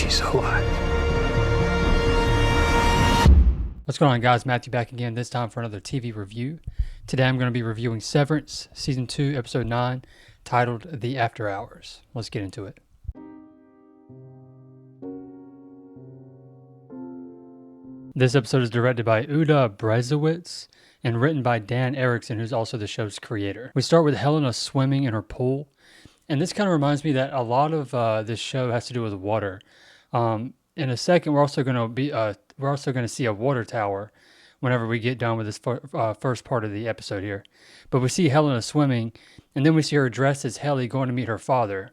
she's alive. What's going on, guys? Matthew back again, this time for another TV review. Today I'm going to be reviewing Severance, Season 2, Episode 9, titled The After Hours. Let's get into it. This episode is directed by Uda Brezowitz and written by Dan Erickson, who's also the show's creator. We start with Helena swimming in her pool, and this kind of reminds me that a lot of this show has to do with water. In a second, we're also going to see a water tower whenever we get done with this first part of the episode here. But we see Helena swimming, and then we see her dressed as Helly going to meet her father.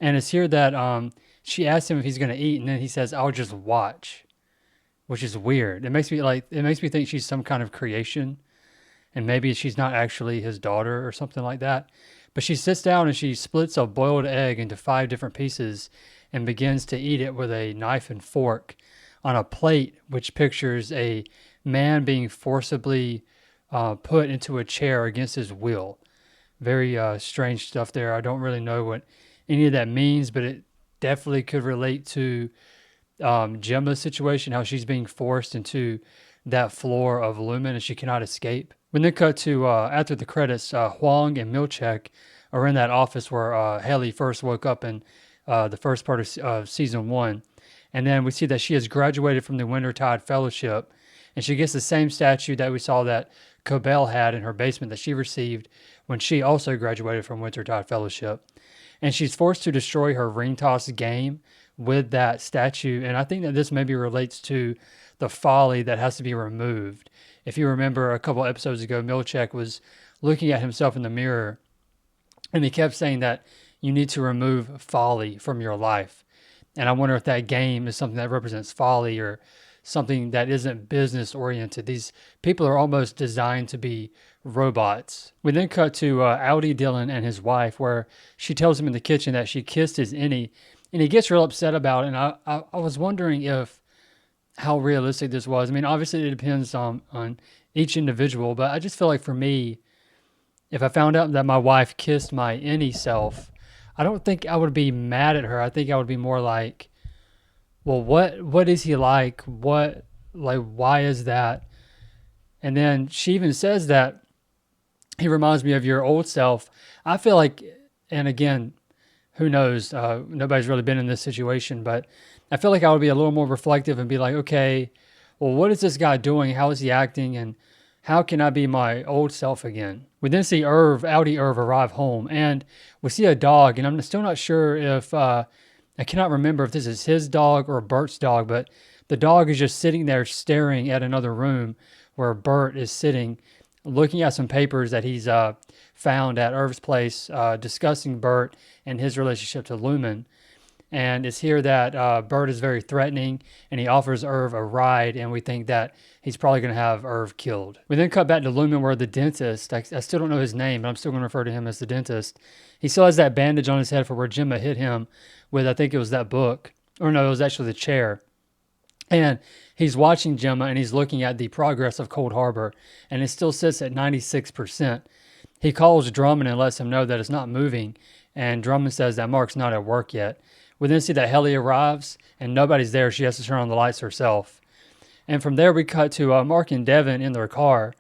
And it's here that she asks him if he's going to eat, and then he says, "I'll just watch," which is weird. It makes me think she's some kind of creation, and maybe she's not actually his daughter or something like that. But she sits down and she splits a boiled egg into 5 different pieces and begins to eat it with a knife and fork on a plate, which pictures a man being forcibly put into a chair against his will. Very strange stuff there. I don't really know what any of that means, but it definitely could relate to Gemma's situation, how she's being forced into that floor of Lumen and she cannot escape. We then cut to, after the credits, Huang and Milchek are in that office where Haley first woke up in the first part of season 1. And then we see that she has graduated from the Wintertide Fellowship, and she gets the same statue that we saw that Cobell had in her basement that she received when she also graduated from Wintertide Fellowship. And she's forced to destroy her ring toss game with that statue. And I think that this maybe relates to the folly that has to be removed. If you remember a couple episodes ago, Milchek was looking at himself in the mirror, and he kept saying that you need to remove folly from your life. And I wonder if that game is something that represents folly or something that isn't business oriented. These people are almost designed to be robots. We then cut to Audi Dillon and his wife, where she tells him in the kitchen that she kissed his innie, and he gets real upset about it. And I was wondering if how realistic this was. I mean, obviously it depends on each individual, but I just feel like for me, if I found out that my wife kissed my innie self, I don't think I would be mad at her. I think I would be more like, well, what is he like? Why is that? And then she even says that he reminds me of your old self. I feel like, and again, who knows? Nobody's really been in this situation, but I feel like I would be a little more reflective and be like, okay, well, what is this guy doing? How is he acting? And how can I be my old self again? We then see Audi Irv arrive home, and we see a dog, and I'm still not sure if, I cannot remember if this is his dog or Bert's dog, but the dog is just sitting there staring at another room where Bert is sitting, looking at some papers that he's found at Irv's place, discussing Bert and his relationship to Lumen. And it's here that Bert is very threatening, and he offers Irv a ride, and we think that he's probably going to have Irv killed. We then cut back to Lumen, where the dentist, I still don't know his name, but I'm still going to refer to him as the dentist. He still has that bandage on his head for where Gemma hit him with, I think it was that book. Or no, it was actually the chair. And he's watching Gemma, and he's looking at the progress of Cold Harbor, and it still sits at 96%. He calls Drummond and lets him know that it's not moving, and Drummond says that Mark's not at work yet. We then see that Helly arrives, and nobody's there. She has to turn on the lights herself. And from there, we cut to Mark and Devin in their car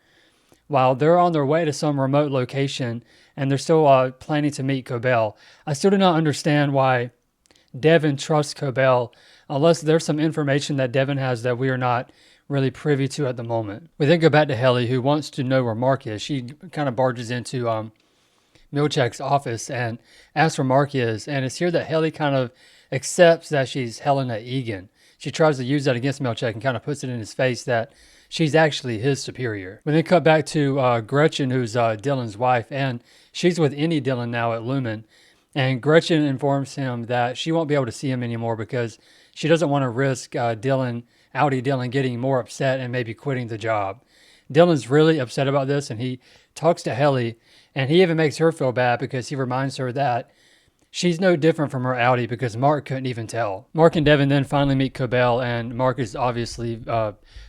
while they're on their way to some remote location, and they're still planning to meet Cobell. I still do not understand why Devin trusts Cobell unless there's some information that Devin has that we are not really privy to at the moment. We then go back to Helly, who wants to know where Mark is. She kind of barges into Milchek's office and asks where Mark is, and it's here that Helly kind of accepts that she's Helena Egan. She tries to use that against Milchek and kind of puts it in his face that she's actually his superior. We then cut back to Gretchen, who's Dylan's wife, and she's with Innie Dillon now at Lumen. And Gretchen informs him that she won't be able to see him anymore because she doesn't want to risk Audi Dillon getting more upset and maybe quitting the job. Dylan's really upset about this, and he talks to Helly, and he even makes her feel bad because he reminds her that she's no different from her Audi because Mark couldn't even tell. Mark and Devin then finally meet Cobell, and Mark is obviously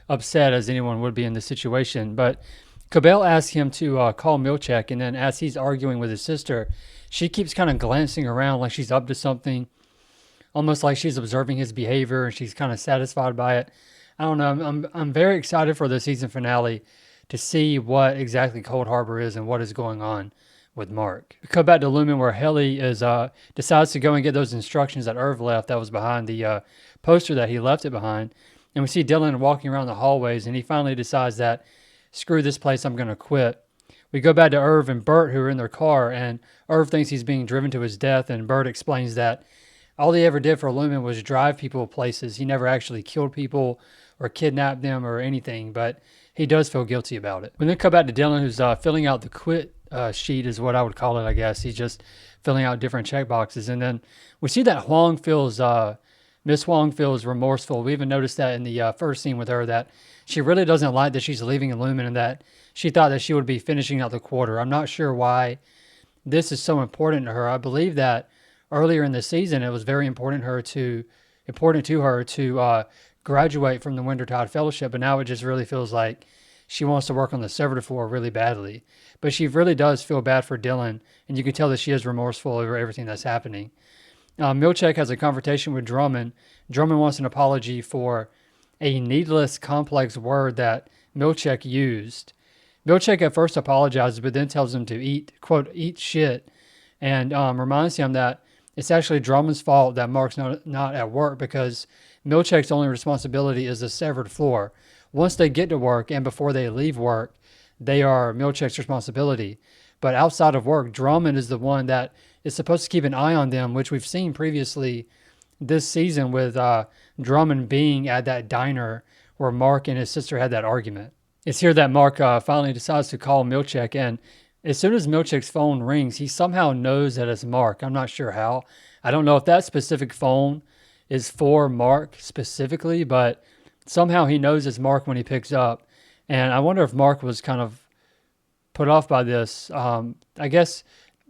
upset, as anyone would be in this situation. But Cobell asks him to call Milchek, and then as he's arguing with his sister, she keeps kind of glancing around like she's up to something. almost like she's observing his behavior and she's kind of satisfied by it. I don't know. I'm very excited for the season finale to see what exactly Cold Harbor is and what is going on with Mark. We come back to Lumen where Helly is decides to go and get those instructions that Irv left that was behind the poster that he left it behind. And we see Dylan walking around the hallways and he finally decides that screw this place, I'm going to quit. We go back to Irv and Bert who are in their car, and Irv thinks he's being driven to his death, and Bert explains that all he ever did for Lumen was drive people places. He never actually killed people or kidnapped them or anything, but he does feel guilty about it. We then come back to Dylan, who's filling out the quit sheet, is what I would call it, I guess. He's just filling out different check boxes. And then we see that Miss Huang feels remorseful. We even noticed that in the first scene with her, that she really doesn't like that she's leaving in Lumen and that she thought that she would be finishing out the quarter. I'm not sure why this is so important to her. I believe that earlier in the season, it was very important to her to graduate from the Wintertide Fellowship, but now it just really feels like she wants to work on the Severed floor really badly. But she really does feel bad for Dylan, and you can tell that she is remorseful over everything that's happening. Milchek has a confrontation with Drummond. Drummond wants an apology for a needless, complex word that Milchek used. Milchek at first apologizes, but then tells him to eat, quote, eat shit, and reminds him that it's actually Drummond's fault that Mark's not at work because Milchek's only responsibility is the Severed floor. Once they get to work and before they leave work, they are Milchek's responsibility. But outside of work, Drummond is the one that is supposed to keep an eye on them, which we've seen previously this season with Drummond being at that diner where Mark and his sister had that argument. It's here that Mark finally decides to call Milchek, and as soon as Milchek's phone rings, he somehow knows that it's Mark. I'm not sure how. I don't know if that specific phone is for Mark specifically, but somehow he knows it's Mark when he picks up. And I wonder if Mark was kind of put off by this. I guess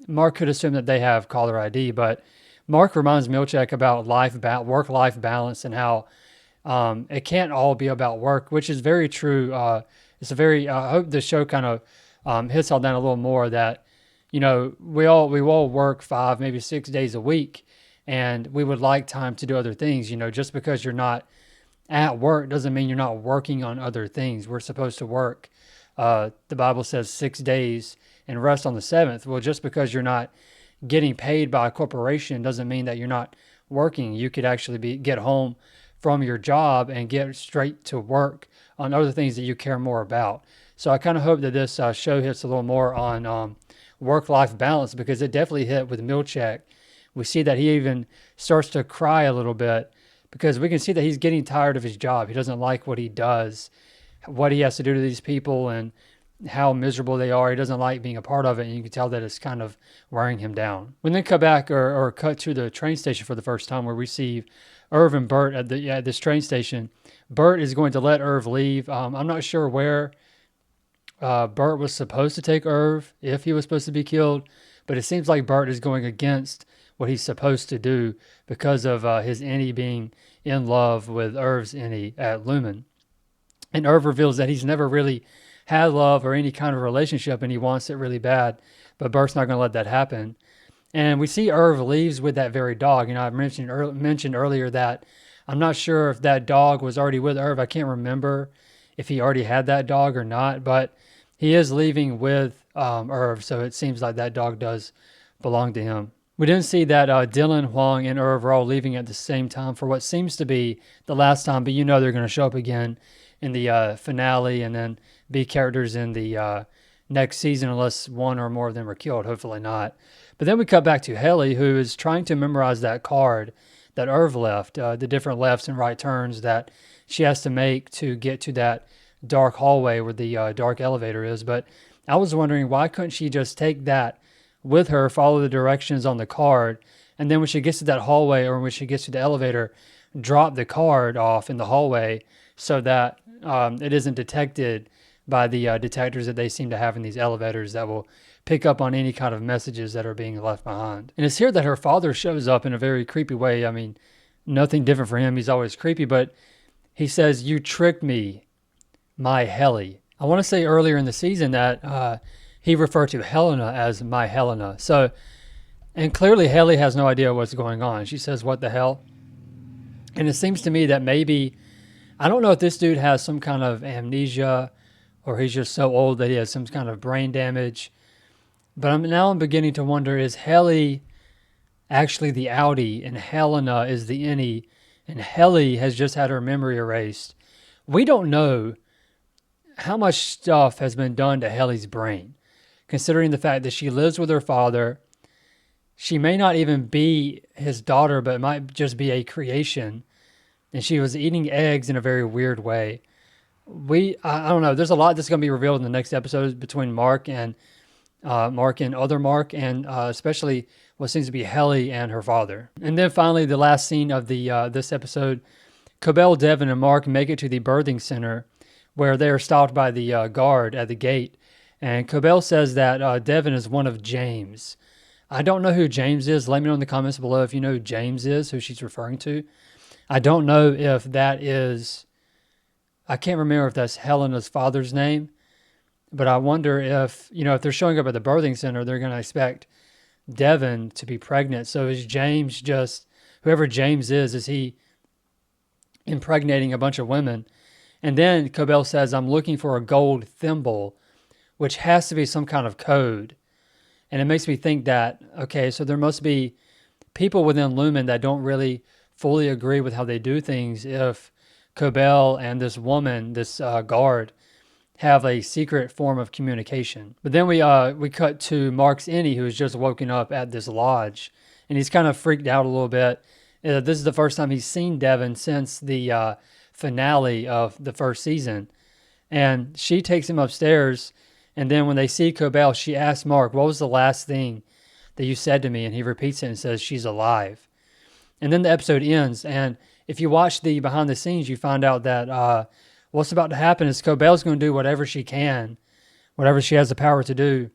Mark could assume that they have caller ID, but Mark reminds Milchek about work-life balance and how it can't all be about work, which is very true. I hope the show kind of hits on that a little more, that, you know, we all work 5, maybe 6 days a week, and we would like time to do other things. You know, just because you're not at work doesn't mean you're not working on other things. We're supposed to work. The Bible says 6 days and rest on the seventh. Well, just because you're not getting paid by a corporation doesn't mean that you're not working. You could actually get home from your job and get straight to work on other things that you care more about. So I kind of hope that this show hits a little more on work-life balance, because it definitely hit with Milchek. We see that he even starts to cry a little bit because we can see that he's getting tired of his job. He doesn't like what he does, what he has to do to these people, and how miserable they are. He doesn't like being a part of it, and you can tell that it's kind of wearing him down. We then cut back or cut to the train station for the first time, where we see Irv and Bert at this train station. Bert is going to let Irv leave. I'm not sure where Bert was supposed to take Irv, if he was supposed to be killed, but it seems like Bert is going against what he's supposed to do because of his innie being in love with Irv's innie at Lumen. And Irv reveals that he's never really had love or any kind of relationship, and he wants it really bad, but Bert's not going to let that happen. And we see Irv leaves with that very dog. You know, I mentioned earlier that I'm not sure if that dog was already with Irv. I can't remember if he already had that dog or not, but he is leaving with Irv, so it seems like that dog does belong to him. We didn't see that Dylan, Huang, and Irv are all leaving at the same time for what seems to be the last time, but you know they're going to show up again in the finale and then be characters in the next season, unless one or more of them are killed. Hopefully not. But then we cut back to Helly, who is trying to memorize that card that Irv left, the different lefts and right turns that she has to make to get to that dark hallway where the dark elevator is. But I was wondering, why couldn't she just take that with her, follow the directions on the card, and then when she gets to that hallway or when she gets to the elevator, drop the card off in the hallway so that it isn't detected by the detectors that they seem to have in these elevators that will pick up on any kind of messages that are being left behind. And it's here that her father shows up in a very creepy way. I mean, nothing different for him. He's always creepy, but he says, "You tricked me, my Helly." I want to say earlier in the season that he referred to Helena as my Helena. So And clearly Haley has no idea what's going on. She says, "What the hell?" And it seems to me that maybe, I don't know if this dude has some kind of amnesia or he's just so old that he has some kind of brain damage. But I'm beginning to wonder, is Haley actually the outie and Helena is the innie and Helly has just had her memory erased? We don't know how much stuff has been done to Helly's brain, considering the fact that she lives with her father. She may not even be his daughter, but it might just be a creation. And she was eating eggs in a very weird way. I don't know. There's a lot that's going to be revealed in the next episode between Mark and other Mark, and especially what seems to be Helly and her father. And then finally, the last scene of the this episode, Cobell, Devin, and Mark make it to the birthing center, where they are stopped by the guard at the gate. And Cobell says that Devin is one of James. I don't know who James is. Let me know in the comments below if you know who James is, who she's referring to. I don't know if that is, I can't remember if that's Helena's father's name, but I wonder if, if they're showing up at the birthing center, they're going to expect Devin to be pregnant. So is James just, whoever James is he impregnating a bunch of women? And then Cobell says, "I'm looking for a gold thimble," which has to be some kind of code. And it makes me think that, okay, so there must be people within Lumen that don't really fully agree with how they do things if Cobell and this woman, this guard, have a secret form of communication. But then we cut to Mark's innie, who's just woken up at this lodge, and he's kind of freaked out a little bit. This is the first time he's seen Devin since the finale of the first season. And she takes him upstairs, and then when they see Cobell, she asks Mark, "What was the last thing that you said to me?" And he repeats it and says, "She's alive." And then the episode ends, and if you watch the behind the scenes, you find out that what's about to happen is Cobell's going to do whatever she can, whatever she has the power to do,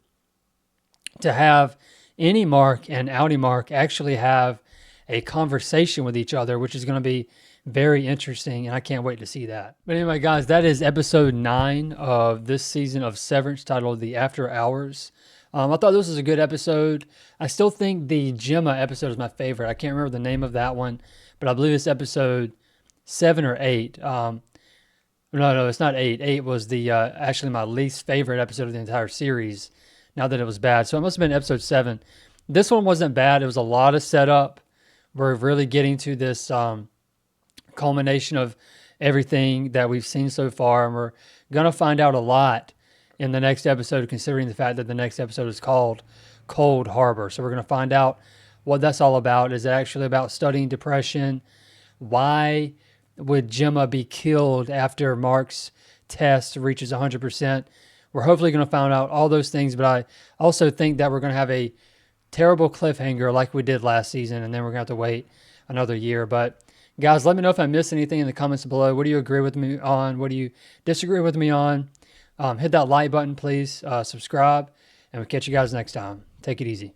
to have innie Mark and outie Mark actually have a conversation with each other, which is going to be very interesting, and I can't wait to see that. But anyway, guys, that is episode 9 of this season of Severance, titled The After Hours. I thought this was a good episode. I still think the Gemma episode is my favorite. I can't remember the name of that one, but I believe it's episode 7 or 8. No, it's not 8. 8 was the actually my least favorite episode of the entire series, now that it was bad. So it must have been episode 7. This one wasn't bad. It was a lot of setup. We're really getting to this culmination of everything that we've seen so far, and we're going to find out a lot in the next episode, considering the fact that the next episode is called Cold Harbor. So we're going to find out what that's all about. Is it actually about studying depression? Why would Gemma be killed after Mark's test reaches 100%? We're hopefully going to find out all those things, but I also think that we're going to have a terrible cliffhanger like we did last season, and then we're going to have to wait another year. But guys, let me know if I missed anything in the comments below. What do you agree with me on? What do you disagree with me on? Hit that like button, please. Subscribe, and we'll catch you guys next time. Take it easy.